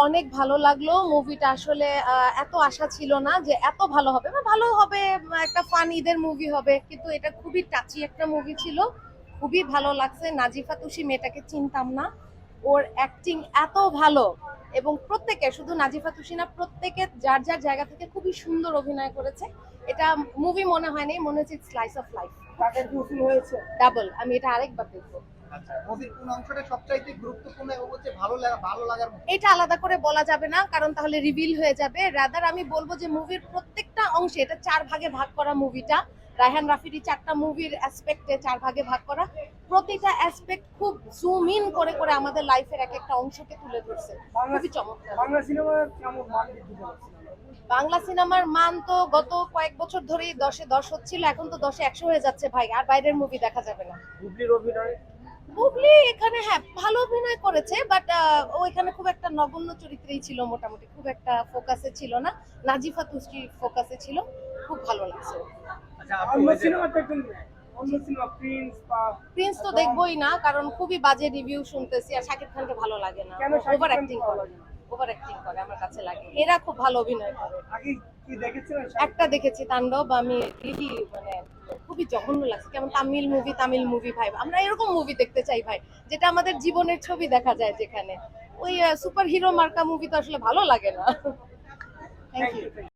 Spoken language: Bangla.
অনেক ভালো লাগলো মুভিটা। আসলে এত আশা ছিল না যে এত ভালো হবে, মানে ভালো হবে, একটা ফান ঈদের মুভি হবে, কিন্তু এটা খুবই টাচি একটা মুভি ছিল। খুবই ভালো লাগছে। নাজিফা তুষি মেয়েটাকে চিনতাম না, ওর অ্যাক্টিং এত ভালো, এবং প্রত্যেকে, শুধু নাজিফা তুষি না, প্রত্যেকে যার যার জায়গা থেকে খুবই সুন্দর অভিনয় করেছে। এটা মুভি মনে হয়নি, মনে হচ্ছে স্লাইস অফ লাইফ। তাদের কি উসুল হয়েছে? ডাবল, আমি এটা আরেকবার দেখবো। আচ্ছা, মুভির কোন অংশটা সবচাইতে গুরুত্বপূর্ণ এবং হচ্ছে ভালো লাগার মতো? এটা আলাদা করে বলা যাবে না, কারণ তাহলে রিভিল হয়ে যাবে। রাদার আমি বলবো যে মুভির প্রত্যেকটা অংশে, এটা 4 ভাগে ভাগ করা মুভিটা। রায়হান রাফিদি 4টা মুভির অ্যাসপেক্টে 4 ভাগে ভাগ করা। প্রতিটা অ্যাসপেক্ট খুব জুম ইন করে করে আমাদের লাইফের এক একটা অংশকে তুলে ধরছে। খুবই চমৎকার। বাংলা সিনেমার কেমন মান বৃদ্ধি পেয়েছে? বাংলা সিনেমার মান তো গত কয়েক বছর ধরেই 10-এ 10 হচ্ছিল, এখন তো 10-এ 100 হয়ে যাচ্ছে ভাই। আর বাইরের মুভি দেখা যাবে না। বুবলির অভিনয়? বুবলি এখানে হ্যাঁ ভালো অভিনয় করেছে, বাট ও এখানে খুব একটা নগণ্য চরিত্রেই ছিল, মোটামুটি খুব একটা ফোকাসে ছিল না। নাজিফা তুষ্টি ফোকাসে ছিল। খুব ভালো লাগছে। আচ্ছা, অন্য সিনেমা দেখবেন না? অন্য সিনেমা প্রিন্স বা প্রিন্স তো দেখবোই না, কারণ খুবই বাজে রিভিউ শুনতেছি, আর শাকিব খানকে ভালো লাগে না। কেন শাকিব ওভার খানকে অ্যাক্টিং ভালো করে, লাগে না? ওভার অ্যাক্টিং করে আমার কাছে লাগে। এরা খুব ভালো অভিনয় করে। আগে কি দেখেছিলেন? একটা দেখেছি তাণ্ডব, আমি রিলি মানে খুবই জঘন্য লাগছে। কেমন তামিল মুভি ভাই, আমরা এরকম মুভি দেখতে চাই ভাই, যেটা আমাদের জীবনের ছবি দেখা যায়, যেখানে ওই সুপার হিরো মার্কা মুভি তো আসলে ভালো লাগে না। Thank thank you. ইউ।